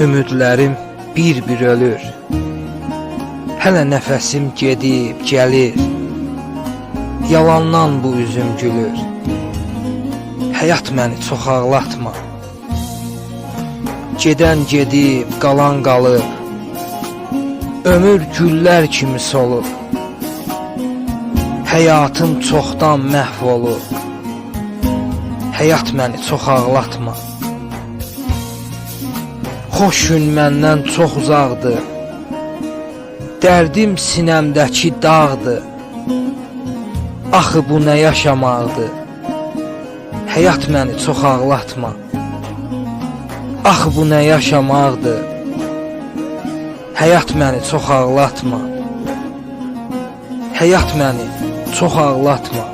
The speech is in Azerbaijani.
Ümidlərim bir-bir ölür. Hələ nəfəsim gedib, gəlir. Yalandan bu üzüm gülür. Həyat məni çox ağlatma. Gedən gedib, qalan qalıb. Ömür güllər kimi solub. Həyatım çoxdan məhv olub. Həyat məni çox ağlatma. Xoş gün məndən çox uzaqdır. Dərdim sinəmdəki dağdır. Axı bu nə yaşamaqdır. Həyat məni çox ağlatma. Axı bu nə yaşamaqdır. Həyat məni çox ağlatma. Həyat məni çox ağlatma.